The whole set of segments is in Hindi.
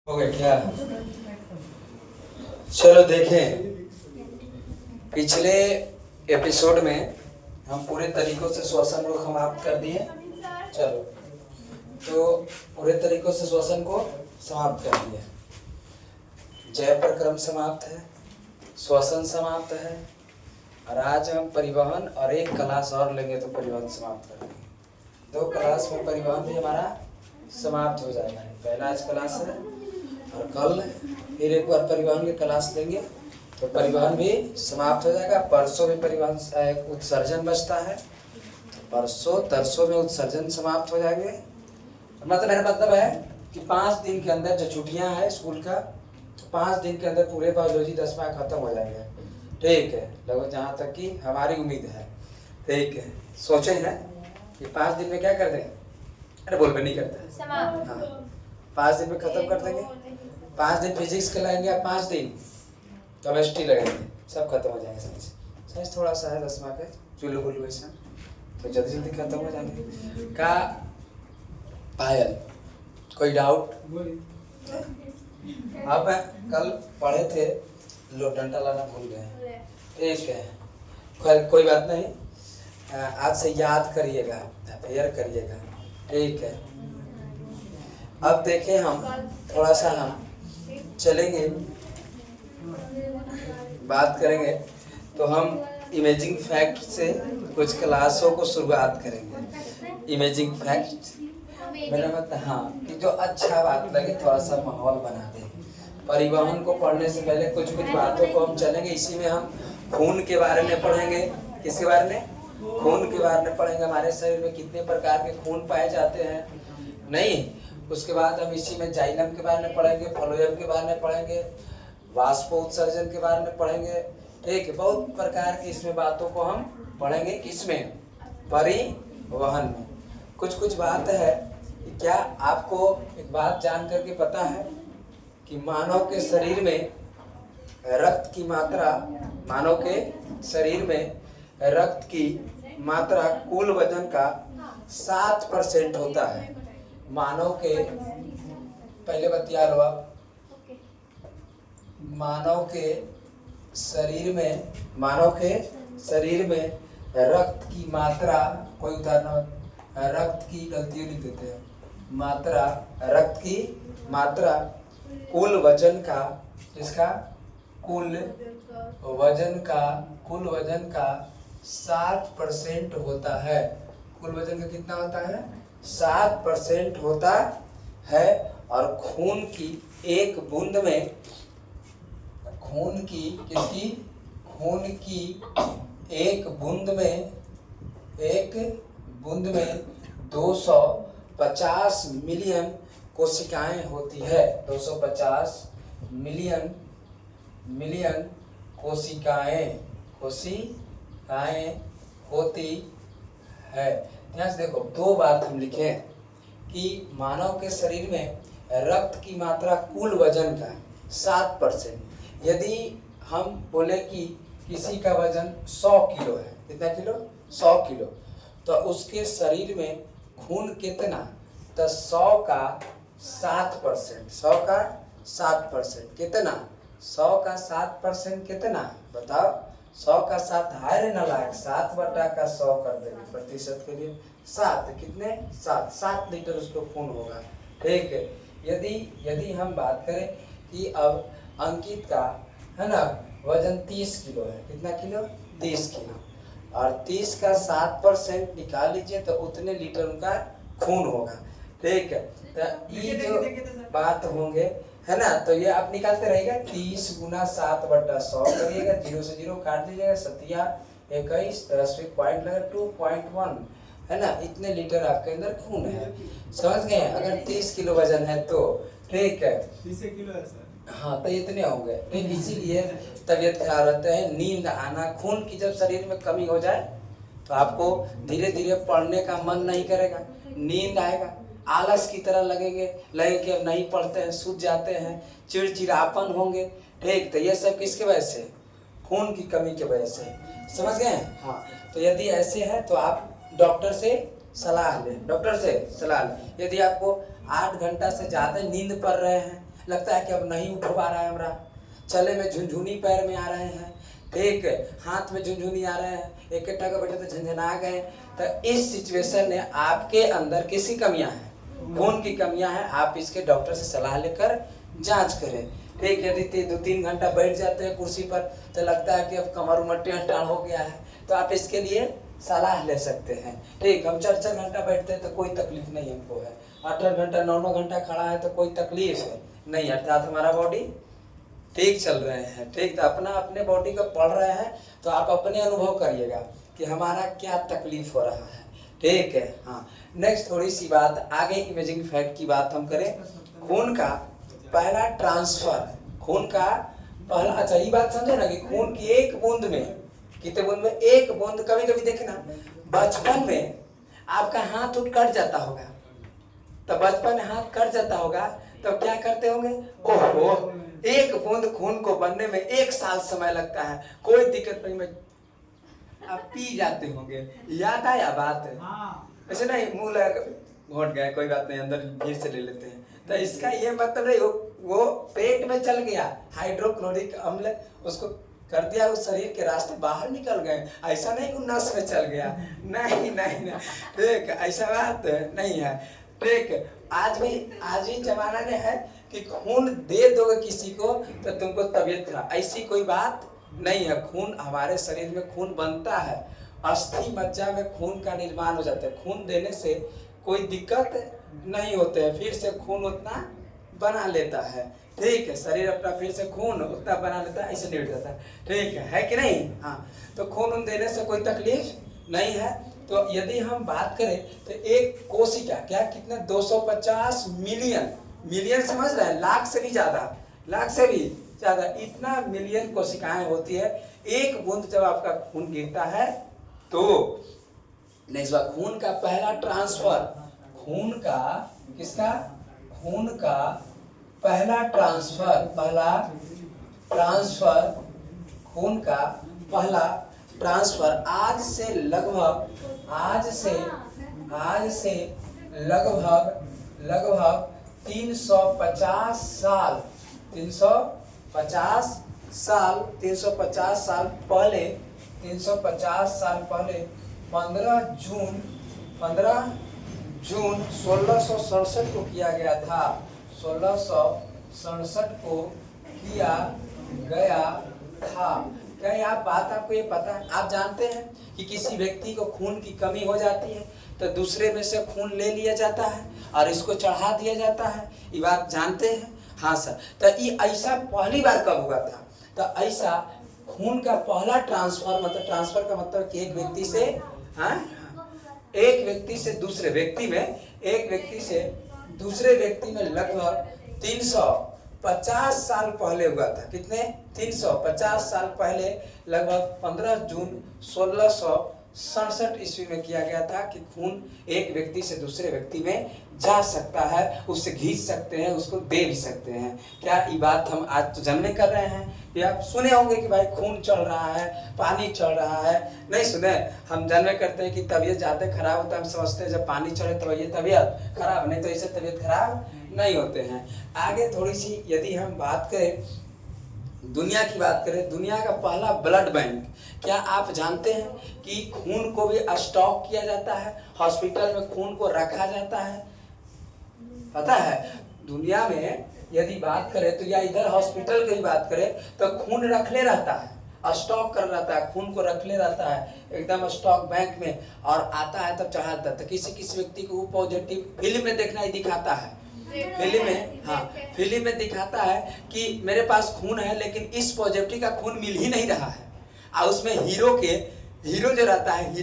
हो गया क्या? चलो देखें, पिछले एपिसोड में हम पूरे तरीकों से श्वसन को समाप्त कर दिए। चलो तो पूरे तरीकों से श्वसन को समाप्त कर दिए। जय प्रक्रम समाप्त है, श्वसन समाप्त है, और आज हम परिवहन और एक क्लास और लेंगे तो परिवहन समाप्त करेंगे। 2 क्लास में परिवहन भी हमारा समाप्त हो जाएगा। पहला आज क्लास है और कल फिर एक बार परिवहन की क्लास लेंगे तो परिवहन भी समाप्त हो जाएगा। परसों भी परिवहन एक उत्सर्जन बचता है, तो परसों तरसों में उत्सर्जन समाप्त हो जाएंगे। मतलब मेरा मतलब है कि 5 दिन के अंदर जो छुट्टियां हैं स्कूल का, तो 5 दिन के अंदर पूरे बायोलॉजी 10वां खत्म हो जाएंगे। ठीक है, लगभग जहाँ तक कि हमारी उम्मीद है। ठीक है, सोचे हैं कि 5 दिन में क्या कर देंगे? अरे बोल में नहीं करते, हाँ 5 दिन में खत्म कर देंगे। 5 दिन फिजिक्स के लगाएंगे, 5 दिन केमिस्ट्री लगाएंगे, सब खत्म हो जाएंगे। साइंस थोड़ा सा है 10वां के चुल्लू बुल्लू ऐसा, तो जल्दी जल्दी खत्म हो जाएंगे। का पायल कोई डाउट? आप कल पढ़े थे, लो डंडा लाना भूल गए। ठीक है, कोई बात नहीं, आज से याद करिएगा, तैयार करिएगा। ठीक है, अब देखें हम थोड़ा सा हम चलेंगे, बात करेंगे। तो हम इमेजिंग फैक्ट से कुछ क्लासों को शुरुआत करेंगे। इमेजिंग फैक्ट मेरा मतलब हाँ कि जो अच्छा बात लगे, थोड़ा सा माहौल बना दे। परिवहन को पढ़ने से पहले कुछ बातों को हम चलेंगे। इसी में हम खून के बारे में पढ़ेंगे। किसके बारे में? खून के बारे में पढ़ेंगे। हमारे शरीर में कितने प्रकार के खून पाए जाते हैं, नहीं। उसके बाद हम इसी में जाइलम के बारे में पढ़ेंगे, फ्लोएम के बारे में पढ़ेंगे, वाष्पोत्सर्जन के बारे में पढ़ेंगे। ठीक है, बहुत प्रकार की इसमें बातों को हम पढ़ेंगे। किसमें? परिवहन में। कुछ बात है कि क्या आपको एक बात जान करके पता है कि मानव के शरीर में रक्त की मात्रा, मानव के शरीर में रक्त की मात्रा कुल वजन का 7% होता है। मानव के पहले बतिया लो आप, मानव के शरीर में रक्त की मात्रा, कोई उदाहरण, रक्त की गलती लिख देते हैं, मात्रा, रक्त की मात्रा कुल वजन का, इसका कुल वजन का 7% होता है। कुल वजन का कितना होता है? 7% होता है। और खून की एक बूंद में, खून की एक बूंद में 250 मिलियन कोशिकाएं होती है। 250 मिलियन कोशिकाएं होती है। ध्यान से देखो, 2 बात हम लिखे कि मानव के शरीर में रक्त की मात्रा कुल वजन का 7%। यदि हम बोले कि किसी का वजन 100 किलो है, कितना किलो? 100 किलो, तो उसके शरीर में खून कितना? तो 100 का 7%, 100 का 7% कितना? 100 का 7% कितना बताओ? 100 का 7 हायर न लायक, 7/100 कर देंगे प्रतिशत के लिए 7, कितने? 7 लीटर उसको खून होगा। ठीक है, यदि हम बात करें कि अब अंकित का है ना वजन 30 किलो है, कितना किलो? 30 किलो, और 30 का 7% निकाल लीजिए तो उतने लीटर उनका खून होगा। ठीक है, तो ये जो बात होंगे है ना, तो ये आप निकालते रहेगा। 30 गुना 7/100 करिएगा, 0 से 0 काट दीजिएगा, 7 21, 10 पॉइंट लगा 2.1 है ना, इतने लीटर आपके अंदर खून है। समझ गए? अगर 30 किलो वजन है तो ठीक है, 30 किलो है सर। हाँ तो इतने होंगे। तो इसीलिए तबीयत खराब रहता है, नींद आना, खून की जब शरीर में कमी हो जाए तो आपको धीरे धीरे पढ़ने का मन नहीं करेगा, नींद आएगा, आलस की तरह लगेंगे कि अब नहीं पढ़ते हैं, सूझ जाते हैं, चिड़चिड़ापन होंगे। ठीक, तो ये सब किसके वजह से? खून की कमी की वजह से। समझ गए? हाँ, तो यदि ऐसे है तो आप डॉक्टर से सलाह लें, यदि आपको 8 घंटा से ज़्यादा नींद पड़ रहे हैं लगता है कि अब नहीं उठ पा रहा है, हमारा चले में झुनझुनी पैर में आ रहे हैं, ठीक, हाथ में झुनझुनी आ रहे हैं, एक टक बैठे तो झंझना गए। तो इस सिचुएशन में आपके अंदर किसी कमियां हैं, खून की कमियां हैं, आप इसके डॉक्टर से सलाह लेकर जांच करें। ठीक, यदि 2-3 घंटा बैठ जाते हैं कुर्सी पर तो लगता है कि अब कमर उमर टेढ़ हो गया है, तो आप इसके लिए सलाह ले सकते हैं। ठीक, हम 4-4 घंटा बैठते हैं तो कोई तकलीफ नहीं हमको है, 8-8 घंटा 9-9 घंटा खड़ा है तो कोई तकलीफ है नहीं, अर्थात हमारा बॉडी ठीक चल रहे हैं। ठीक, तो अपना अपने बॉडी को पढ़ रहे हैं तो आप अपने अनुभव करिएगा कि हमारा क्या तकलीफ हो रहा है। ठीक है, हाँ। नेक्स्ट थोड़ी सी बात आगे इमेजिंग फैक्ट की बात हम करें। खून का पहला ट्रांसफर, खून का पहला, अच्छा ये बात समझे ना कि खून की एक बूंद में, कितने बूंद में, एक बूंद, कभी कभी देखना बचपन में आपका हाथ उठ कट जाता होगा, तो बचपन में हाथ कट जाता होगा तो क्या करते होंगे, ओहो, एक बूंद खून को बनने में 1 साल समय लगता है, कोई दिक्कत नहीं, में आप पी जाते होंगे। याद आया बात? ऐसे नहीं मुंह लगा घोट गए, कोई बात नहीं, अंदर फिर से ले लेते हैं। तो इसका ये मतलब नहीं वो पेट में चल गया, हाइड्रोक्लोरिक अम्ल उसको कर दिया, उस शरीर के रास्ते बाहर निकल गए, ऐसा नहीं कि नस में चल गया, नहीं नहीं नहीं, ठीक, ऐसा बात नहीं है। ठीक, आज भी जमाना में है कि खून दे दोगे किसी को तो तुमको तबीयत खराब, ऐसी कोई बात नहीं है। खून, हमारे शरीर में खून बनता है, अस्थि मज्जा में खून का निर्माण हो जाता है, खून देने से कोई दिक्कत नहीं होते हैं, फिर से खून उतना बना लेता है। ठीक है, शरीर अपना फिर से खून उतना बना लेता है, ऐसे नहीं उठ जाता। ठीक है कि नहीं? हाँ, तो खून देने से कोई तकलीफ नहीं है। तो यदि हम बात करें तो एक कोशिका क्या, कितने, 250 मिलियन, मिलियन समझ रहे हैं, लाख से भी ज्यादा, लाख से भी ज्यादा, इतना मिलियन कोशिकाएं होती है। एक बूंद जब आपका खून गिरता है तो नेक्स्ट बात, खून का पहला ट्रांसफर, खून का किसका, खून का पहला ट्रांसफर, पहला ट्रांसफर, खून का पहला ट्रांसफर आज से लगभग लगभग 350 साल, 350 साल पहले, 15 जून 1667 को किया गया था, 1667 को किया गया था। क्या ये आप बात, आपको ये पता है? आप जानते हैं कि किसी व्यक्ति को खून की कमी हो जाती है तो दूसरे में से खून ले लिया जाता है और इसको चढ़ा दिया जाता है, ये बात जानते हैं? हाँ सर। तो ये ऐसा पहली बार कब हुआ था? तो ऐसा खून का पहला ट्रांसफर, मतलब ट्रांसफर का मतलब कि एक व्यक्ति से, हाँ, एक व्यक्ति से दूसरे व्यक्ति में, एक व्यक्ति से दूसरे व्यक्ति में लगभग 350 साल पहले हुआ था। कितने? 350 साल पहले, लगभग 15 जून 1667 ईस्वी में किया गया था कि खून एक व्यक्ति से दूसरे व्यक्ति में जा सकता है, उससे खींच सकते हैं, उसको दे भी सकते हैं। क्या ये बात हम आज तो जन्मे कर रहे हैं? ये आप सुने होंगे कि भाई खून चल रहा है, पानी चल रहा है, नहीं सुने? हम जन्मे करते हैं कि तबीयत ज़्यादा खराब होता है, हम समझते हैं जब पानी चढ़े तो ये तबीयत खराब, नहीं तो इससे तबीयत खराब नहीं होते हैं। आगे थोड़ी सी यदि हम बात करें, दुनिया की बात करें, दुनिया का पहला ब्लड बैंक, क्या आप जानते हैं कि खून को भी स्टॉक किया जाता है, हॉस्पिटल में खून को रखा जाता है? पता है? दुनिया में यदि बात करें तो, या इधर हॉस्पिटल की बात करें तो खून रखले रहता है, स्टॉक कर रहता है, खून को रखले रहता है एकदम स्टॉक बैंक में, और आता है तब चढ़ाता है। तो किसी व्यक्ति को पॉजिटिव फिल्म में देखना ही दिखाता है, फिल्म में, हाँ, फिल्म में दिखाता है कि मेरे पास खून है लेकिन इस पॉजिटिव का खून मिल ही नहीं रहा है। और उसमें हीरो जो रहता है,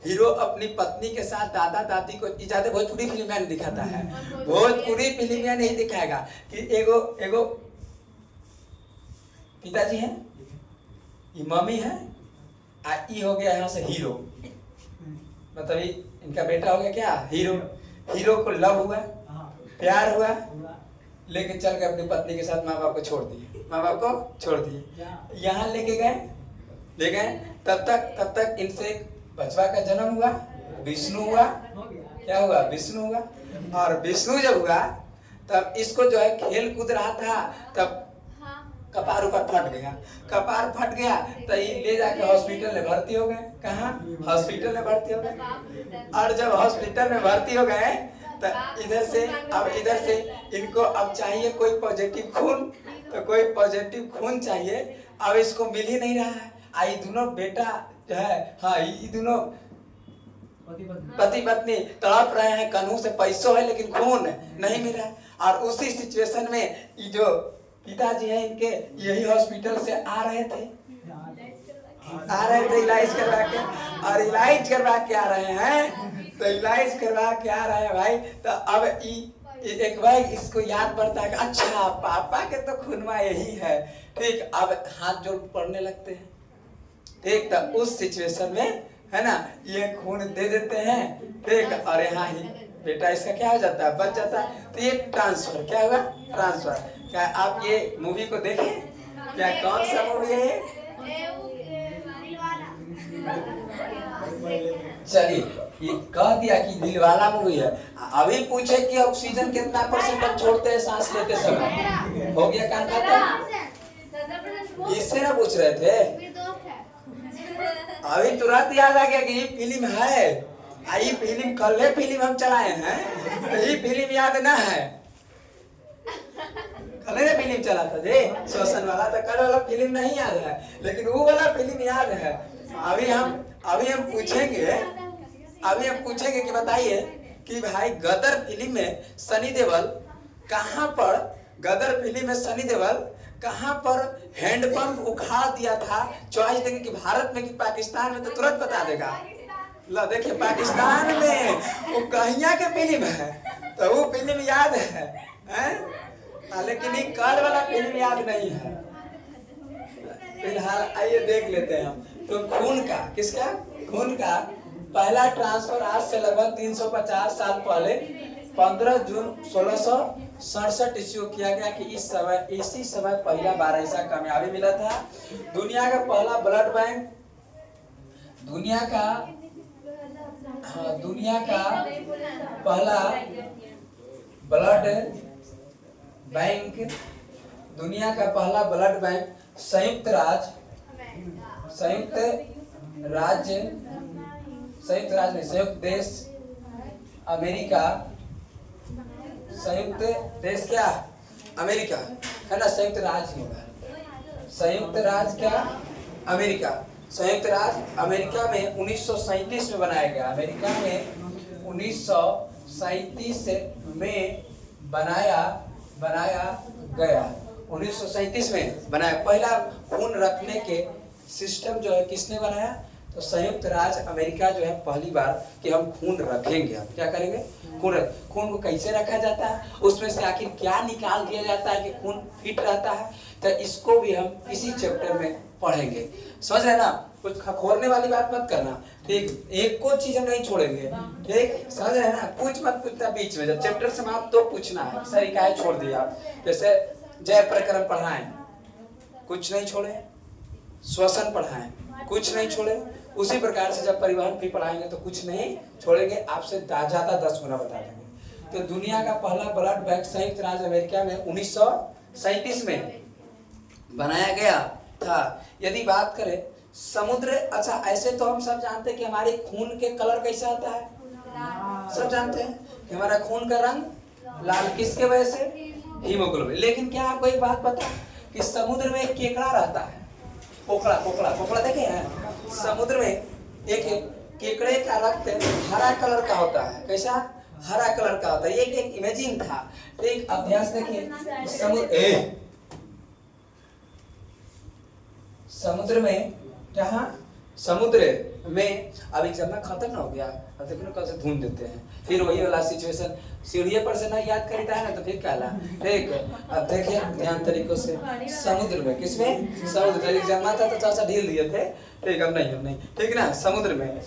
हीरो अपनी पत्नी के साथ, दादा दादी को, ज्यादा भोजपुरी फिल्म में दिखाता है, भोजपुरी फिल्म में नहीं दिखाएगा कि एगो पिताजी है, ये मम्मी है, ये हो गया यहाँ से हीरो, मतलब इनका बेटा हो गया क्या, हीरो को लव हुआ, प्यार हुआ, लेके चल गए अपनी पत्नी के साथ, माँ बाप को छोड़ दिए, यहाँ ले गए, तब तक इनसे बचवा का जन्म हुआ, विष्णु हुआ, क्या हुआ, विष्णु हुआ। और विष्णु जब हुआ तब इसको जो है खेल कूद रहा था, तब कपार ऊपर फट गया। कपार फट गया तो ये ले जाके हॉस्पिटल में भर्ती हो गए। कहाँ? हॉस्पिटल में भर्ती हो गए। और जब हॉस्पिटल में भर्ती हो गए तो इधर से इनको अब चाहिए कोई पॉजिटिव खून, तो कोई पॉजिटिव खून चाहिए। अब इसको मिल ही नहीं रहा है। आई दोनों बेटा जो है, हाँ ये दोनों पति पत्नी तड़प रहे हैं, कानून से पैसों है लेकिन खून नहीं मिल रहा है। और उसी सिचुएशन में ये जो पिताजी हैं इनके, यही हॉस्पिटल से आ रहे थे इलाज करवा के, और इलाज करवा के आ रहे हैं, तो इलाज करवा के आ रहे हैं भाई। तो अब एक भाई इसको याद पड़ता है कि अच्छा पापा के तो खूनवा यही है, ठीक। अब हाथ जोड़ पड़ने लगते हैं, ठीक। तो उस सिचुएशन में है ना, ये खून दे देते हैं, ठीक। और यहाँ ही बेटा इसका क्या हो जाता है, बच जाता है। तो ये ट्रांसफर क्या होगा, ट्रांसफर। क्या आप ये मूवी को देखे? क्या कौन सा मूवी है ये? चलिए ये कह दिया कि दिल वाला मूवी है। अभी पूछे कि ऑक्सीजन कितना परसेंट हम छोड़ते हैं सांस लेते समय, हो गया कान खत्म। इससे ना पूछ रहे थे, अभी तुरंत याद आ गया कि ये फिल्म है। ये फिल्म कल फिल्म हम चलाए हैं, तो ये फिल्म याद ना है। कल फिल्म चला था जी श्वसन वाला, तो कल वाला फिल्म नहीं याद है, लेकिन वो वाला फिल्म याद है। अभी हम पूछेंगे कि बताइए कि भाई गदर फिल्म में सनी देओल कहाँ पर हैंडपंप उखाड़ दिया था। चॉइस देंगे कि भारत में कि पाकिस्तान में, तो तुरंत बता देगा। ला देखिए पाकिस्तान में वो कहिया के फिल्म है, तो वो फिल्म याद है? लेकिन ये कल वाला फिल्म याद नहीं है। फिलहाल आइए देख लेते हैं हम। तो खून का, किसका? खून का पहला ट्रांसफर आज से लगभग 350 साल पहले 15 जून 1667 ईस्वी को किया गया कि इसी समय पहला बार ऐसा कामयाबी मिला था। दुनिया का पहला ब्लड बैंक, दुनिया का पहला ब्लड बैंक संयुक्त देश अमेरिका, संयुक्त देश क्या? अमेरिका है ना, संयुक्त राज्य होगा। संयुक्त राज्य क्या? अमेरिका। संयुक्त राज्य अमेरिका में 1937 में बनाया गया। अमेरिका में 1937 में बनाया गया। 1937 में बनाया। पहला खून रखने के सिस्टम जो है किसने बनाया? तो संयुक्त राज्य अमेरिका जो है पहली बार कि हम खून रखेंगे। हम क्या करेंगे? खून को कैसे रखा जाता है, उसमें से आखिर क्या निकाल दिया जाता है कि खून फिट रहता है, तो इसको भी हम इसी चैप्टर में पढ़ेंगे। समझ रहे ना? कुछ खखोरने वाली बात मत करना, ठीक। एक को चीज हम नहीं छोड़ेंगे, ठीक। समझ रहे ना? कुछ मत पूछना बीच में, जब चैप्टर समाप्त तो पूछना है सर क्या छोड़ दिया। जैसे जय प्रकरण पढ़ाएं, कुछ नहीं छोड़े। श्वसन पढ़ाएं, कुछ नहीं छोड़े। उसी प्रकार से जब परिवहन भी पढ़ाएंगे तो कुछ नहीं छोड़ेंगे, आपसे ज्यादा 10 गुना बता देंगे। तो दुनिया का पहला ब्लड बैंक संयुक्त राज्य अमेरिका में 1937 में बनाया गया था। यदि बात करें समुद्र, अच्छा ऐसे तो हम सब जानते हैं कि हमारे खून के कलर कैसा होता है, सब जानते हैं कि हमारा खून का रंग लाल, किसके वजह से? हीमोग्लोबिन। लेकिन क्या आपको एक बात पता कि समुद्र में एक केकड़ा रहता है, पोकड़ा देखे हैं? समुद्र में एक केकड़े का रक्त हरा कलर का होता है। कैसा? हरा कलर का होता है। एक इमेजिन था, एक अभ्यास देखिए। समुद्र में, जहाँ समुद्र में अभी जब खत्म ना हो गया, अब देखो कल से धुन देते हैं, फिर वही वाला सिचुएशन। सीढ़ी पर से ना याद करता है ना तो फिर कहला, ठीक। अब देखिए ध्यान तरीकों से, समुद्र में, किसमें? समुद्र जमा था तो थोड़ा ढील दिए थे, ठीक। अब नहीं, ठीक ना। समुद्र में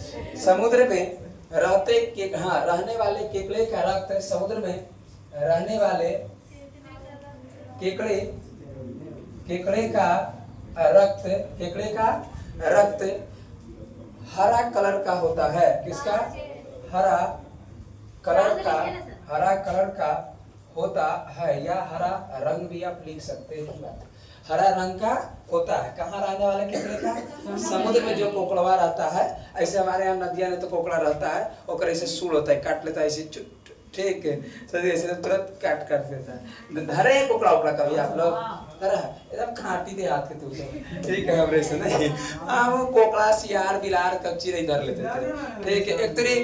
रहने वाले केकड़े का रक्त, समुद्र में रहने वाले केकड़े का रक्त हरा कलर का होता है। किसका? हरा कलर का होता है, या हरा रंग भी आप लिख सकते हैं। हरा रंग का होता है, कहाँ रहने वाला केकड़े का? समुद्र में जो कोकड़वा रहता है। ऐसे हमारे यहाँ नदिया में तो कोकड़ा रहता है, और ऐसे सूल होता है, काट लेता है ऐसे, ठीक है, सही ऐसे तुरंत काट कर देता है। धरे है कोकड़ा उकड़ा कभी आप लोग? धरा है? एकदम खाटी दे हाथ के तू तो, ठीक है, हमरे से नहीं। हाँ, वो कोकड़ा सियार बिलार कच्ची नहीं धर लेते थे, ठीक है। एक तरी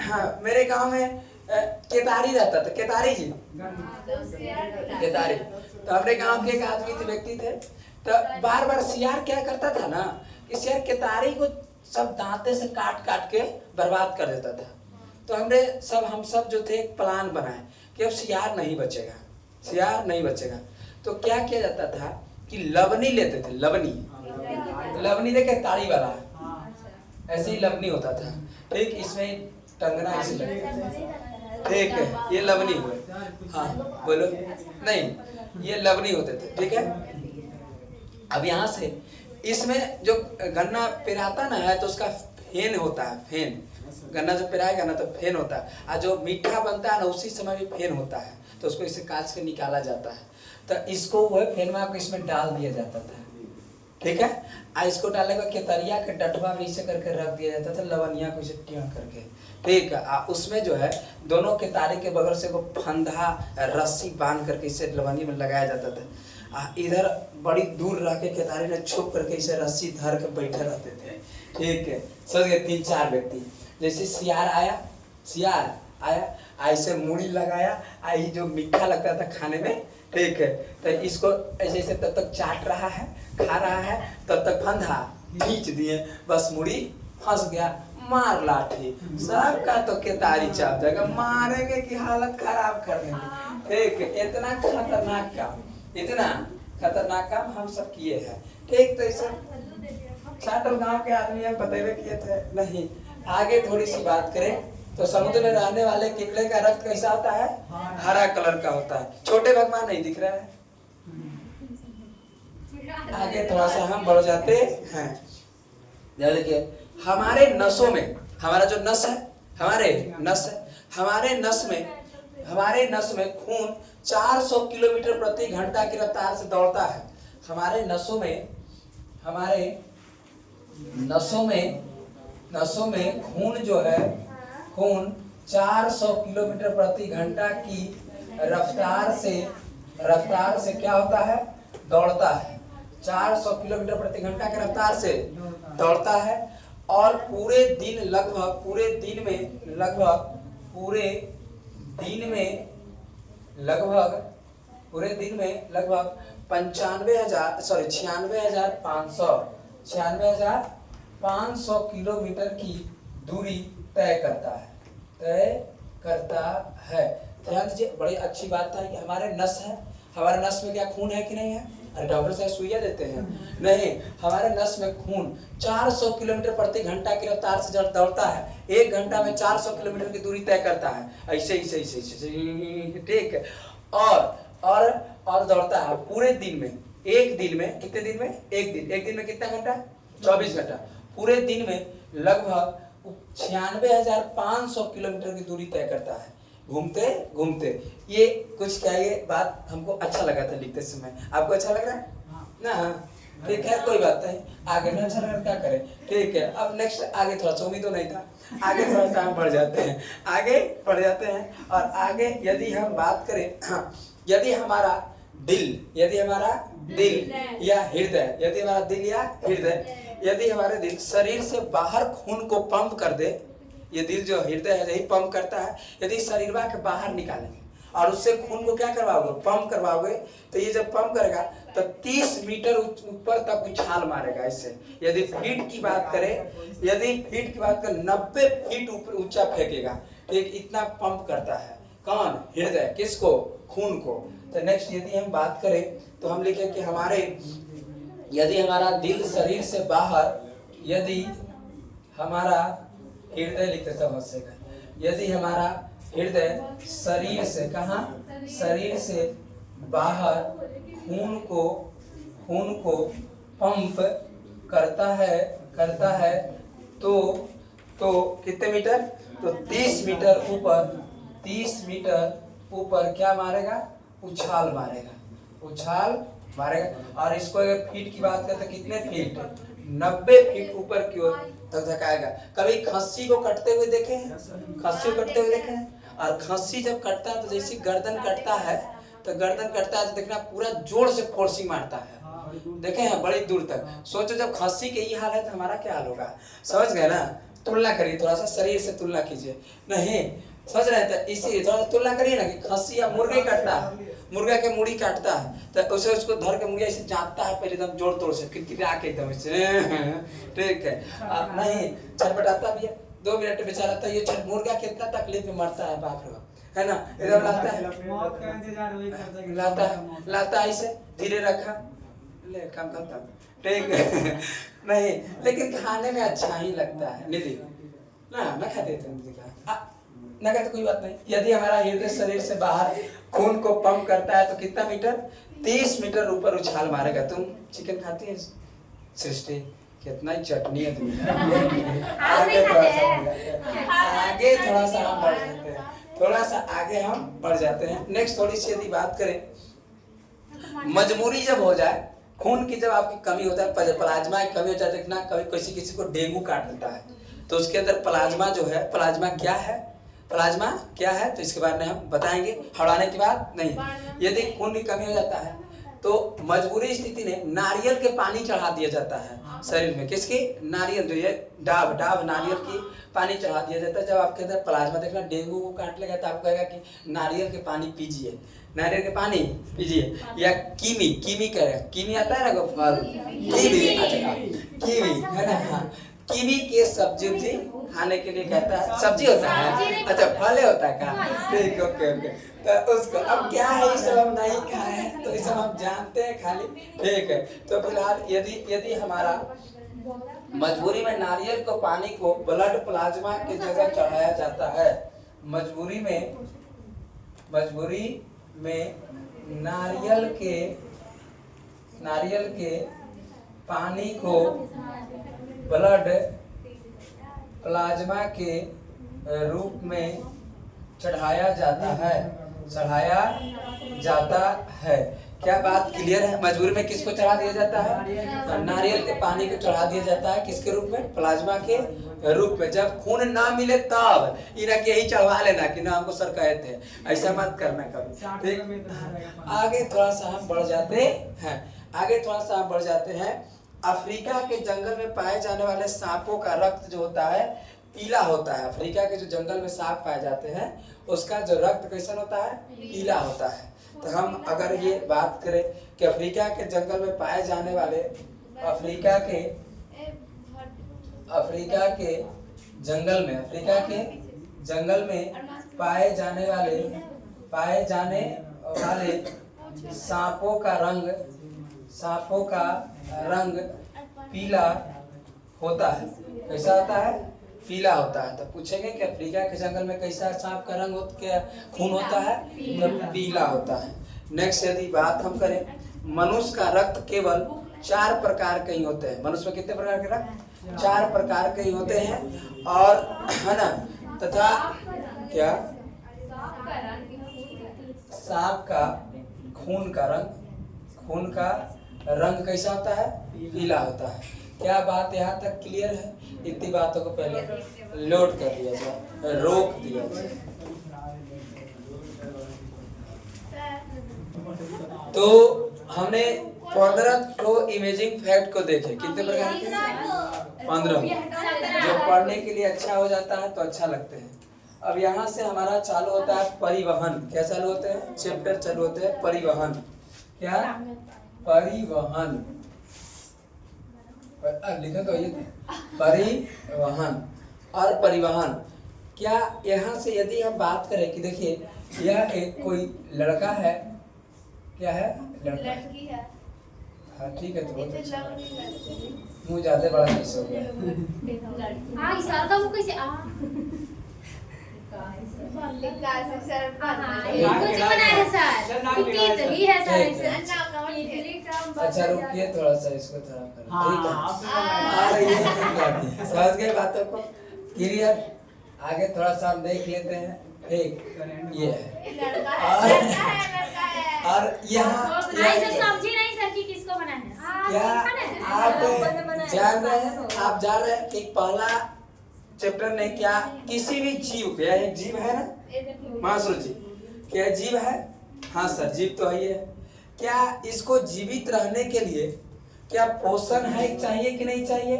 हाँ, मेरे गांव में केतारी रहता था, केतारी जी, केतारी। तो हमारे गांव के एक आदमी थे, व्यक्ति थे, तो बार बार सियार क्या करता था ना, कि सियार केतारी को सब दांते से काट काट के बर्बाद कर देता था। तो हम सब जो थे एक प्लान बनाए कि अब सियार नहीं बचेगा, सियार नहीं बचेगा। तो क्या किया जाता था कि लवनी लेते थे, लवनी देखे ताड़ी वाला, ऐसे ही लवनी होता था, ठीक, इसमें टंगना ऐसे लगता था, ठीक है, ये लवनी हुए। हाँ बोलो, नहीं, ये लवनी होते थे, ठीक है। अब यहाँ से इसमें जो गन्ना पिराता ना है, तो उसका फेन होता है, फेन, गन्ना जब पिराएगा ना तो फेन होता है, और जो मीठा बनता है ना उसी समय भी फेन होता है, तो उसको इसे काट के निकाला जाता है। तो इसको वह फेन में आपको इसमें डाल दिया जाता था, ठीक है। इसको डालने का केतरिया के डटवा भी इसे करके रख दिया जाता था, लवनिया को इसे टेढ़ करके, ठीक है। उसमें जो है दोनों केतारी के बगल से वो फंदा रस्सी बांध करके इसे लवनी में लगाया जाता था। इधर बड़ी दूर रह के केतारी ने छुप करके इसे रस्सी धर के बैठे रहते थे, ठीक है। समझ गए? 3-4 व्यक्ति। जैसे सियार आया, ऐसे मूड़ी लगाया, आई जो मीठा लगता था खाने में, ठीक है, तो इसको ऐसे ऐसे तब तक चाट रहा है, खा रहा है, तब तक फंदा खींच दिए, बस मुड़ी फंस गया, मार लाठी, सबका तो केतारी चाप जाएगा, मारेंगे कि हालत खराब कर देंगे, ठीक है। इतना खतरनाक काम हम सब किए हैं, ठीक। तो ऐसा छाटल गांव के आदमी हम बतेबे किए थे नहीं। आगे थोड़ी सी बात करें तो समुद्र में रहने वाले केकड़े का रक्त कैसा होता है? हरा कलर का होता है। छोटे भगवान नहीं दिख रहा है, आगे थोड़ा सा हम बढ़ जाते हैं। देखिए, हमारे नसों में, हमारा जो नस है, हमारे नस में खून 400 किलोमीटर प्रति घंटा की रफ्तार से दौड़ता है। हमारे नसों में खून जो है, खून 400 किलोमीटर प्रति घंटा की रफ्तार से क्या होता है? दौड़ता है। 400 किलोमीटर प्रति घंटा की रफ्तार से दौड़ता है, और पूरे दिन में लगभग 96,500 किलोमीटर की दूरी तय करता है। ध्यान दीजिए, बड़ी अच्छी बात है कि हमारे नस में क्या खून है कि नहीं है? अरे डॉक्टर साहब सुइया देते हैं नहीं, हमारे नस में खून 400 किलोमीटर प्रति घंटा की रफ्तार से दौड़ता है। 1 घंटा में 400 किलोमीटर की दूरी तय करता है, ऐसे, ठीक है। और दौड़ता है पूरे दिन में। एक दिन में कितने दिन में? एक दिन में कितना घंटा? 24 घंटा। पूरे दिन में लगभग 96,500 किलोमीटर की दूरी तय करता है, घूमते। ये कुछ क्या, ये बात हमको अच्छा लगा था लिखते समय। आपको अच्छा लग रहा है ना? ठीक है, कोई बात नहीं। आगे ना अच्छा लगा क्या करें, ठीक है। अब नेक्स्ट आगे थोड़ा सा, उम्मीद तो नहीं था, आगे थोड़ा सा हम बढ़ जाते हैं। और आगे यदि हम बात करें, यदि हमारा दिल या हृदय, यदि हमारे दिल शरीर से बाहर खून को पंप कर दे, ये दिल जो हृदय है यही पंप करता है, यदि शरीर के बाहर निकालेंगे और उससे खून को क्या करवाओगे? पंप करवाओगे, तो ये जब पंप करेगा तो 30 मीटर ऊपर तक उछाल मारेगा इससे। यदि फीट की बात करें 90 फीट ऊपर ऊंचा फेंकेगा, ठीक, इतना पंप करता है। कौन? हृदय। किसको? खून को। तो नेक्स्ट यदि हम बात करें तो हम लिखे कि यदि हमारा दिल शरीर से बाहर, यदि हमारा हृदय लिखते समझ से, यदि हमारा हृदय शरीर से, कहाँ? शरीर से बाहर खून को पंप करता है तो कितने मीटर? तो 30 मीटर ऊपर क्या मारेगा, उछाल मारेगा, उछाल मारेगा। और इसको अगर फीट की बात करें तो कितने फीट, 90 फीट ऊपर की ओर तक धकाएगा। कभी खस्सी को कटते हुए देखे हैं, खस्सी को कटते हुए देखे हैं। और खस्सी जब कटता है तो जैसे गर्दन कटता है, तो गर्दन कटता है तो देखना पूरा जोर से फोर्सिंग मारता है, देखे हैं बड़ी दूर तक। सोचो जब खस्सी के ये हाल है तो हमारा क्या हाल होगा, समझ गए ना। तुलना करिए, थोड़ा सा शरीर से तुलना कीजिए, नहीं समझ रहे थे, इसी थोड़ा तुलना करिए ना कि खस्सी या मुर्गे काटता है, मुर्गा के मुड़ी काटता है तो उसे उसको धर के मुर्गा ऐसे जाता है पहले एकदम जोर तोड़ से, किरकिरा के एकदम ऐसे, ठीक है। नहीं छटपटाता भी है, 2 मिनट बेचारा था ये मुर्गा कितना तकलीफ में मरता है, बाप रे बाप, है ना। एकदम लाता है ऐसे धीरे रखा ले काम करता, ठीक है। नहीं लेकिन खाने में अच्छा ही लगता है, निधि ना खाते थे ना कहते कोई बात नहीं। यदि हमारा हृदय शरीर से बाहर खून को पंप करता है तो कितना मीटर, 30 मीटर ऊपर उछाल मारेगा। तुम चिकन खाती है सृष्टि, कितना ही चटनी है तुम्हें। आगे थोड़ा सा हम बढ़ जाते हैं, थोड़ा सा आगे हम बढ़ जाते हैं। नेक्स्ट थोड़ी सी यदि बात करें, मजबूरी जब हो जाए, खून की जब आपकी कमी होता है, प्लाज्मा की कमी हो जाती है ना, कभी किसी को डेंगू काट देता है तो उसके अंदर प्लाज्मा जो है, प्लाज्मा क्या है, प्लाज्मा क्या है तो इसके बारे में हम बताएंगे हड़ाने के बाद। नहीं, यदि खून की कमी हो जाता है तो मजबूरी स्थिति में नारियल के पानी चढ़ा दिया जाता है शरीर में। किसकी, नारियल, जो ये डाब नारियल की पानी चढ़ा दिया जाता है। जब आपके अंदर प्लाज्मा, देखना डेंगू को काट लेगा तो आपको कहेगा कि नारियल के पानी पीजिए, नारियल के पानी पीजिए। या कीवी कहेगा, कीवी आता है ना फल, कीवी, अच्छा कीवी है ना, हाँ कीवी के सब्जी खाने के लिए कहता है, सब्जी होता है, अच्छा फल होता है का, ठीक, ओके ओके। तो उसको अब क्या है, ये सब हम नहीं खाए हैं तो ये सब हम जानते हैं खाली, ठीक है। तो फिलहाल यदि हमारा मजबूरी में नारियल को पानी को ब्लड प्लाज्मा की जगह चढ़ाया जाता है, मजबूरी में नारियल के पानी को ब्लड प्लाज्मा के रूप में चढ़ाया जाता है। क्या बात क्लियर है? मजबूरी में किसको चढ़ा दिया जाता है, नारियल के पानी को चढ़ा दिया जाता है, किसके रूप में, प्लाज्मा के रूप में। जब खून ना मिले तब इन्हें यही चढ़वा लेना कि ना हमको सर कहे थे, ऐसा मत करना कभी, ठीक। आगे थोड़ा सा हम बढ़ जाते हैं, अफ्रीका के जंगल में पाए जाने वाले सांपों का रक्त जो होता है पीला होता है। अफ्रीका के जो जंगल में सांप पाए जाते हैं उसका जो रक्त कैसा होता है, पीला होता है। तो हम अगर ये बात करें कि अफ्रीका के जंगल में पाए जाने वाले, अफ्रीका के जंगल में पाए जाने वाले सांपों का रंग पीला होता है। कैसा होता है, पीला होता है। तो पूछेंगे कि अफ्रीका के जंगल में कैसा सांप का रंग क्या खून होता है, तो पीला होता है। नेक्स्ट यदि बात हम करें, मनुष्य का रक्त केवल 4 प्रकार के ही होते हैं। मनुष्य में कितने प्रकार के रक्त, 4 प्रकार के ही होते हैं, और है ना, तथा क्या, सांप का खून का रंग कैसा होता है, पीला होता है। क्या बात यहाँ तक क्लियर है? इतनी बातों को पहले लोड कर दिया जाए, रोक दिया जाए। तो हमने 15 को इमेजिंग फैक्ट को देखे, कितने प्रकार के, 15, जो पढ़ने के लिए अच्छा हो जाता है तो अच्छा लगते हैं। अब यहाँ से हमारा चालू होता है परिवहन। क्या चालू होते हैं, चैप्टर चालू होते हैं परिवहन। क्या, परिवहन, लिखो तो ये परिवहन। और परिवहन क्या, यहाँ से यदि हम बात करें कि देखिए यह एक कोई लड़का है, क्या है, लड़की है, हाँ ठीक है, तो बहुत अच्छा, मुँह ज्यादा बड़ा कैसे हो अच्छा रुकिए थोड़ा सा, इसको थोड़ा कर, समझ गए बातों को क्लियर? आगे थोड़ा सा हम देख लेते हैं। एक ये है लड़का और यहाँ समझी नहीं सर कि किसको बना है। क्या आप जान रहे हैं, आप जान रहे हैं कि पहला चैप्टर ने क्या किसी भी जीव, क्या एक जीव है ना महासुर जी, क्या जीव है? हाँ सर जीव तो है। क्या इसको जीवित रहने के लिए क्या पोषण है चाहिए कि नहीं चाहिए?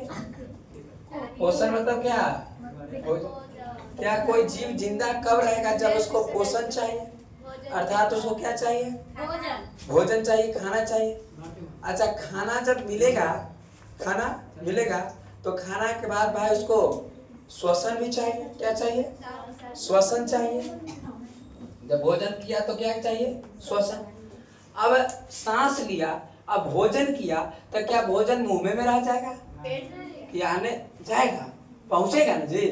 पोषण मतलब क्या? क्या कोई जीव जिंदा कब रहेगा? जब उसको पोषण चाहिए, अर्थात उसको क्या चाहिए? भोजन चाहिए, खाना चाहिए। अच्छा खाना जब मिलेगा, खाना मिलेगा तो खाना के बाद भाई उसको श्वसन भी चाहिए। क्या चाहिए? श्वसन चाहिए। जब भोजन किया तो क्या चाहिए? श्वसन। अब सांस लिया, अब भोजन किया तो क्या भोजन मुंह में रह जाएगा? कि आने जाएगा, पहुंचेगा ना जी,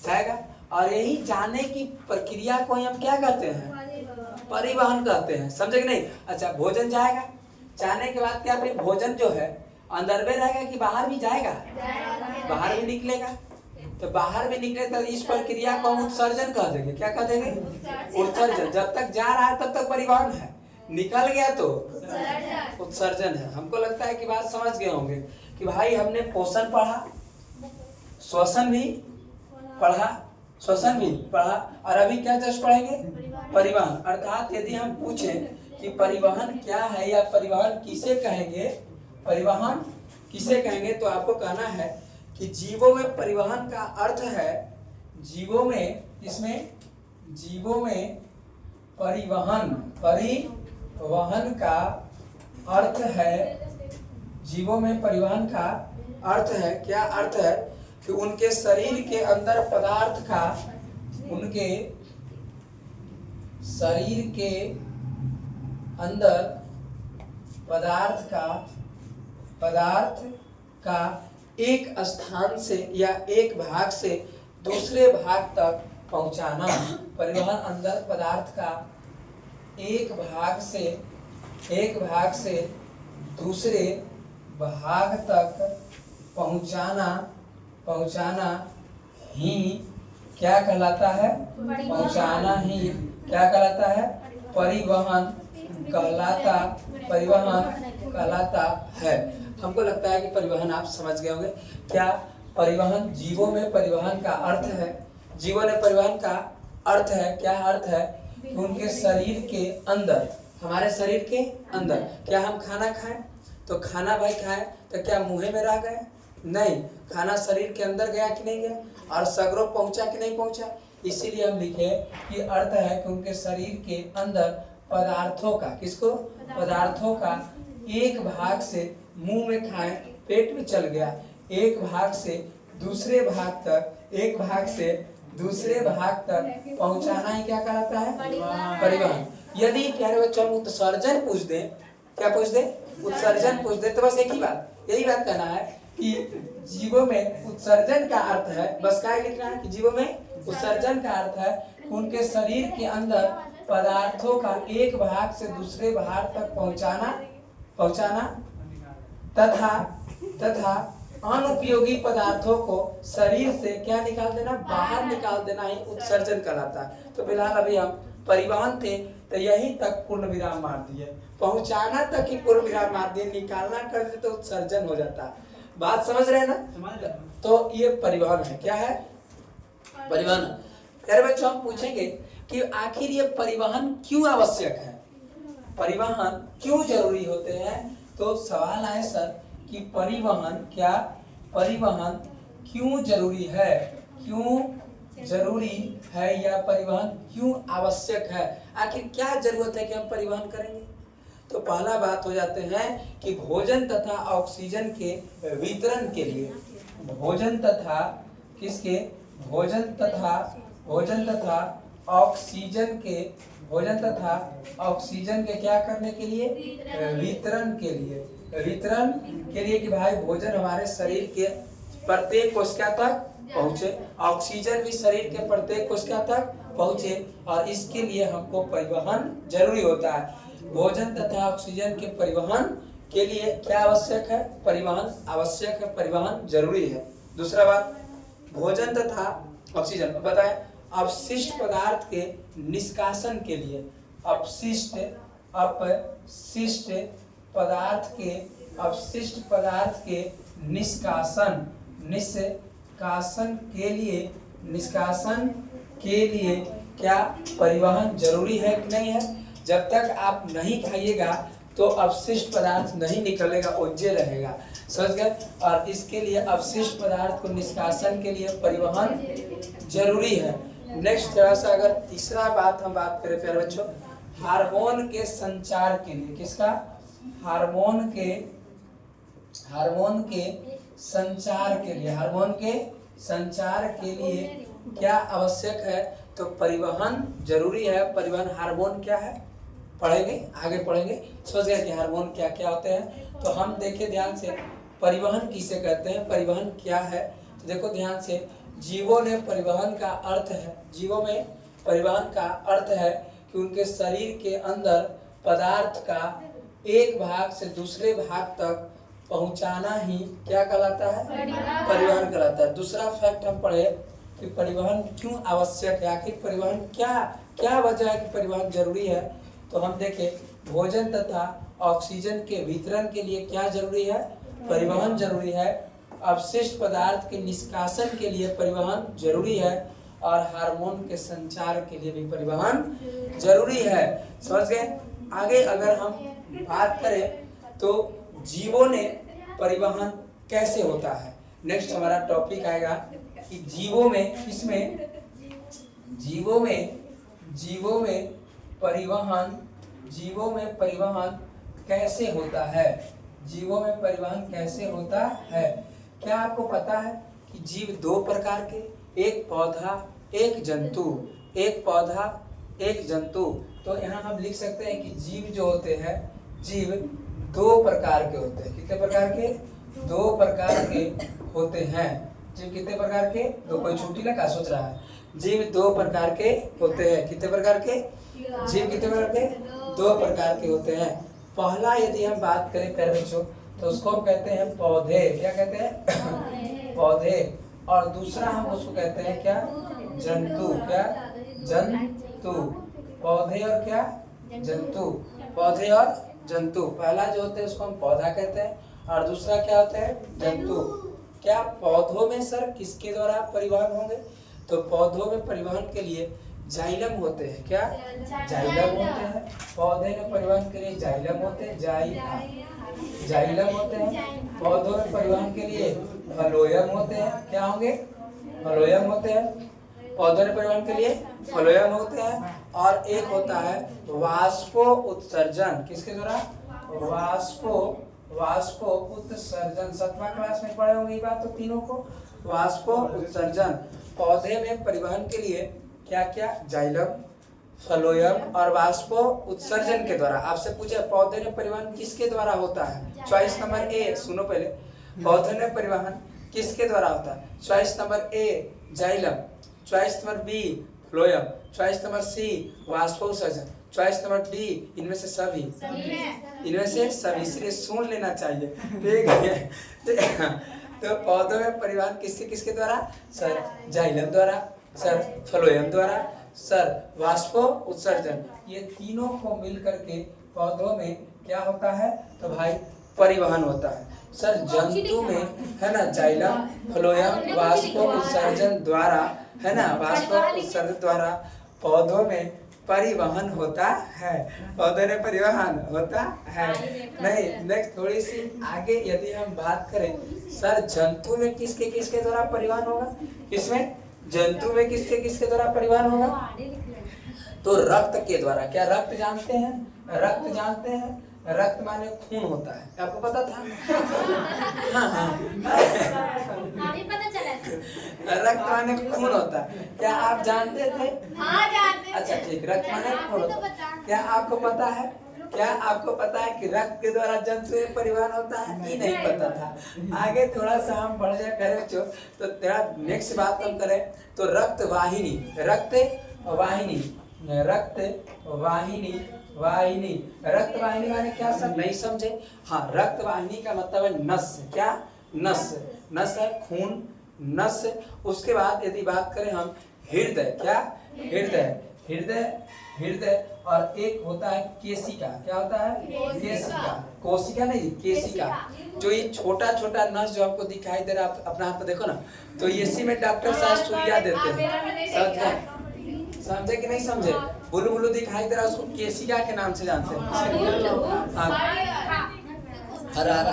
जाएगा। और यही जाने की प्रक्रिया को हम क्या कहते हैं? परिवहन कहते हैं। समझे कि नहीं? अच्छा भोजन जाएगा, जाने के बाद क्या फिर भोजन जो है अंदर में रहेगा कि बाहर भी जाएगा? बाहर भी निकलेगा। तो बाहर भी निकले तो इस प्रक्रिया को हम उत्सर्जन कह देंगे। क्या कह देंगे? उत्सर्जन। जब तक जा रहा है तब तक परिवहन है, निकल गया तो उत्सर्जन है। हमको लगता है कि बात समझ गए होंगे कि भाई हमने पोषण पढ़ा, श्वसन भी पढ़ा, श्वसन भी पढ़ा, और अभी क्या जस्ट पढ़ेंगे? परिवहन। अर्थात यदि हम पूछें कि परिवहन क्या है या परिवहन किसे कहेंगे, परिवहन किसे कहेंगे, तो आपको कहना है कि जीवों में परिवहन का अर्थ है, जीवों में, इसमें जीवों में परिवहन, परिवहन का अर्थ है, जीवों में परिवहन का अर्थ है, क्या अर्थ है? कि उनके शरीर के अंदर पदार्थ का, उनके शरीर के अंदर पदार्थ का एक स्थान से या एक भाग से दूसरे भाग तक पहुंचाना। परिवहन अंदर पदार्थ का एक भाग से दूसरे भाग तक पहुंचाना ही क्या कहलाता है? पहुंचाना ही क्या कहलाता है? परिवहन कहलाता है। हमको लगता है कि परिवहन आप समझ गए होंगे। क्या परिवहन, जीवों में परिवहन का अर्थ है, जीवों में परिवहन का अर्थ है, क्या अर्थ है? कि उनके शरीर के अंदर, हमारे शरीर के अंदर, क्या हम खाना खाएं तो खाना भाई खाएं तो क्या मुंह में रह गए? नहीं, खाना शरीर के अंदर गया कि नहीं गया, और सगरों पहुंचा कि नहीं पहुंचा। इसीलिए हम लिखे कि अर्थ है कि उनके शरीर के अंदर पदार्थों का, किसको? पदार्थों का एक भाग से मुंह में खाएं, पेट में चल गया, एक भाग से दूसरे भाग तक, एक भाग से दूसरे भाग तक पहुंचाना ही क्या कहलाता है? परिवहन। यदि प्यारे बच्चों हम उत्सर्जन पूछ दे, क्या पूछ दे? उत्सर्जन पूछ दे, तो बस एक ही बात, यही बात कहना है कि जीवों में उत्सर्जन का अर्थ है, बस क्या लिखना है कि जीवों में उत्सर्जन का अर्थ है उनके शरीर के अंदर पदार्थों का एक भाग से दूसरे भाग तक पहुंचाना तथा अनुपयोगी पदार्थों को शरीर से क्या निकाल देना? बाहर निकाल देना ही उत्सर्जन कहलाता है। तो फिलहाल अभी हम परिवहन थे तो यहीं तक पूर्ण विराम मार दिए, पहुंचाना तक ही पूर्ण विराम मार दिए, निकालना कर दे तो उत्सर्जन हो जाता। बात समझ रहे हैं ना? तो ये परिवहन है। क्या है? परिवहन। प्यारे बच्चों हम पूछेंगे कि आखिर ये परिवहन क्यों आवश्यक है, परिवहन क्यों जरूरी होते हैं? तो सवाल आए सर कि परिवहन, क्या परिवहन क्यों जरूरी है, क्यों जरूरी है या परिवहन क्यों आवश्यक है? आखिर क्या जरूरत है कि हम परिवहन करेंगे? तो पहला बात हो जाते हैं कि भोजन तथा ऑक्सीजन के वितरण के लिए, भोजन तथा किसके? भोजन तथा ऑक्सीजन के क्या करने के लिए? वितरण के लिए कि भाई भोजन हमारे शरीर के प्रत्येक कोशिका तक पहुंचे, ऑक्सीजन भी शरीर के प्रत्येक कोशिका तक पहुंचे, और इसके लिए हमको परिवहन जरूरी होता है। भोजन तथा ऑक्सीजन के परिवहन के लिए क्या आवश्यक है? परिवहन आवश्यक है, परिवहन जरूरी है। दूसरा बात, भोजन तथा ऑक्सीजन बताए, अपशिष्ट पदार्थ के निष्कासन के लिए, अपशिष्ट पदार्थ के निष्कासन के लिए क्या परिवहन जरूरी है कि नहीं है? जब तक आप नहीं खाइएगा तो अपशिष्ट पदार्थ नहीं निकलेगा, ओझे रहेगा, समझ गए? और इसके लिए अपशिष्ट पदार्थ को निष्कासन के लिए परिवहन जरूरी है। नेक्स्ट थोड़ा सा अगर तीसरा बात हम बात करें प्यारे बच्चों, हार्मोन के संचार के लिए, किसका? हार्मोन के संचार के लिए क्या आवश्यक है? तो परिवहन जरूरी है। परिवहन हार्मोन क्या है पढ़ेंगे, आगे पढ़ेंगे। समझ गए कि हार्मोन क्या क्या होते हैं? तो हम देखें ध्यान से, परिवहन किसे कहते हैं, परिवहन क्या है? तो देखो ध्यान से, जीवों में परिवहन का अर्थ है कि उनके शरीर के अंदर पदार्थ का एक भाग से दूसरे भाग तक पहुंचाना ही क्या कहलाता है? परिवहन कहलाता है। दूसरा फैक्ट हम पढ़े कि परिवहन क्यों आवश्यक है, आखिर परिवहन क्या वजह है कि परिवहन जरूरी है? तो हम देखें, भोजन तथा ऑक्सीजन के वितरण के लिए क्या जरूरी है? परिवहन जरूरी है। अपशिष्ट पदार्थ के निष्कासन के लिए परिवहन जरूरी है, और हार्मोन के संचार के लिए भी परिवहन जरूरी है। समझ गए? आगे अगर हम बात करें तो जीवों ने परिवहन कैसे होता है, नेक्स्ट हमारा टॉपिक आएगा कि जीवों में परिवहन कैसे होता है? जीवों में परिवहन कैसे होता है? क्या आपको पता है कि जीव दो प्रकार के, एक पौधा एक जंतु। तो यहाँ हम लिख सकते हैं कि जीव जो होते हैं, जीव दो प्रकार के होते हैं। कितने प्रकार के? दो प्रकार के होते हैं। जीव कितने प्रकार के? दो। कोई छुट्टी ना का सोच रहा है? जीव दो प्रकार के होते हैं। कितने प्रकार के? जीव कितने प्रकार के? दो प्रकार के होते हैं। पहला यदि हम बात करें प्यारे बच्चों, तो उसको हम कहते हैं पौधे। क्या कहते हैं? पौधे। और दूसरा हम उसको कहते हैं क्या? जंतु। क्या? जंतु। पौधे और क्या? जंतु। पौधे और जंतु। पहला जो होता है उसको हम पौधा कहते हैं, और दूसरा क्या होता है? जंतु। क्या पौधों में सर किसके द्वारा परिवहन होंगे? तो पौधों में परिवहन के लिए जाइलम होते हैं। क्या? जाइलम होते हैं। पौधे में परिवहन के लिए जाइलम होते हैं। जाइलम होते हैं। पौधों में परिवहन के लिए फलोयम होते हैं। क्या होंगे? फलोयम होते हैं। पौधों में परिवहन के लिए फलोयम होते हैं। और एक होता है वाष्पो उत्सर्जन। किसके द्वारा? वाष्पो उत्सर्जन। 7वां क्लास में पढ़े होंगे ये बात तो तीनों को। वाष्पो उत्सर्जन। पौधे में परिवहन के लिए क्या क्या? जाइलम, फलोयम और वाष्पो उत्सर्जन के द्वारा। आपसे पूछे पौधे में परिवहन किसके द्वारा होता है? चॉइस नंबर ए, सुनो पहले, पौधे में परिवहन किसके द्वारा होता है? Choice number A xylem, choice number B phloem, choice number C वाष्पो उत्सर्जन, चॉइस नंबर डी इनमें से सभी। इसलिए सुन लेना चाहिए, ठीक है? तो पौधों में परिवहन किसके द्वारा? सर जाइलम द्वारा, सर फ्लोयम द्वारा, सर वाष्पो उत्सर्जन। ये तीनों को मिलकर के पौधों में क्या होता है? तो भाई परिवहन होता है। सर जंतु में है ना जाइलम, फ्लोयम, वाष्पो उत्सर्जन द्वारा, है ना, वाष्पो उत्सर्जन द्वारा पौधों में परिवहन होता है। पौधों में परिवहन होता है। नहीं, नेक्स्ट थोड़ी सी आगे यदि हम बात करें, सर जंतु में किसके द्वारा परिवहन होगा? इसमें जंतु में किसके द्वारा परिवहन होगा? तो रक्त के द्वारा। क्या रक्त जानते हैं? रक्त जानते हैं? रक्त माने खून होता है, आपको पता था? हाँ अभी पता चला। रक्त माने खून होता है, क्या आप जानते थे? हाँ जानते। अच्छा ठीक, रक्त माने खून होता है। क्या आपको पता है? क्या आपको पता है कि रक्त के द्वारा जंतु में परिवहन होता है? ये नहीं पता था। आगे थोड़ा सा हम बढ़ जाए करें तो तेरा नेक्स्ट बात हम करें तो रक्त वाहिनी माने क्या सर? नहीं समझे? हाँ, रक्त वाहिनी का मतलब है नस। क्या? नस है खून, नस। उसके बाद यदि बात करें हम हृदय, क्या हृदय, हृदय, हृदय, और एक होता है केशिका, क्या होता है केशिका, कोशिका नहीं केशिका, जो ये छोटा छोटा नस जो आपको दिखाई दे रहा है, आप अपना हाथ पे देखो ना, तो इसी में डॉक्टर साहब सुइया देते हैं, समझे कि नहीं समझे, बुलू बुलू दिखाई दे रहा है उसको केशिका के नाम से जानते हैं। हरा हरा,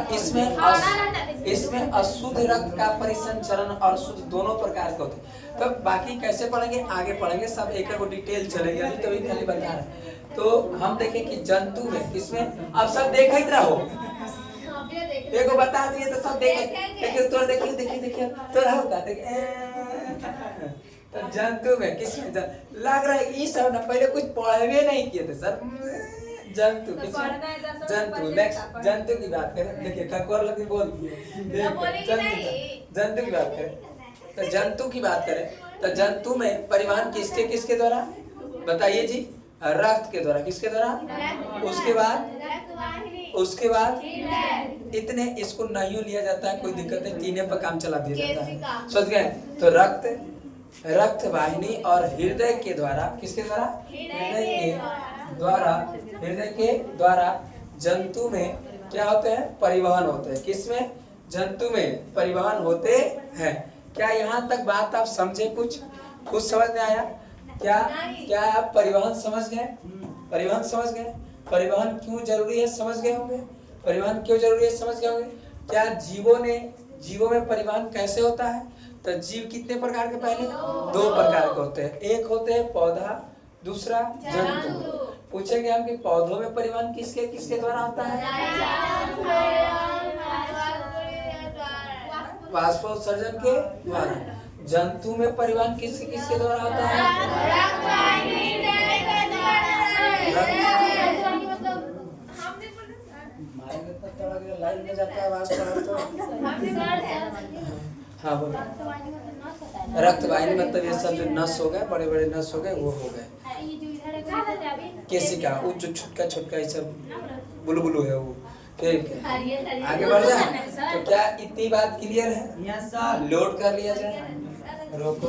इसमें अशुद्ध रक्त का परिसंचरण और शुद्ध दोनों प्रकार के होते हैं। तो बाकी कैसे पढ़ेंगे आगे पढ़ेंगे, सब एक एक डिटेल चलेंगे, अभी तो खाली बता रहे। तो हम देखें कि जंतु में किसमें, अब सब देखते रहो, देखो बता दिए तो सब देखिए तो देखिए देखिए देखिए तो रहो का देखिए। तो जंतु में किसमें लग रहा है ये सब ना पहले कुछ पढ़े नहीं किए थे सर, जंतु जंतु नेक्स्ट जंतु की बात करें, देखिए ककवर लगी बोल दिए, जंतु की बात करें, तो जंतु की बात करें तो जंतु में परिवहन किसके किसके द्वारा बताइए जी, रक्त के द्वारा, किसके द्वारा, उसके बाद इतने, इसको नहीं लिया जाता है कोई दिक्कत नहीं, तीने पर काम चला दिया जाता है, समझ गए। तो रक्त वाहिनी और हृदय के द्वारा, किसके द्वारा, हृदय के द्वारा जंतु में क्या होते हैं, परिवहन होते हैं, किसमें, जंतु में परिवहन होते हैं। क्या यहाँ तक बात आप समझे, कुछ समझ में आया, क्या आप परिवहन समझ गए, परिवहन समझ गए, परिवहन क्यों जरूरी है समझ गए होंगे, परिवहन क्यों जरूरी है समझ गए होंगे। क्या जीवों में परिवहन कैसे होता है, तो जीव कितने प्रकार के, पहले 2 प्रकार के होते हैं, एक होते हैं पौधा, दूसरा जंतु। पूछेंगे हम कि पौधों में परिवहन किसके किसके द्वारा होता है, वाष्पोत्सर्जन के द्वारा। जंतु में परिवहन किसके किसके द्वारा होता है, लाइन में जाता है आवाज हाँ बोलो, रक्त वाहिनी मतलब ये सब जो नस हो गए, बड़े बड़े नस हो गए, वो हो गए केशिका, वो जो छुटका ये सब बुलू बुलू है वो। फिर आगे बढ़ जाए, तो क्या इतनी बात क्लियर है, लोड कर लिया जाए, रोको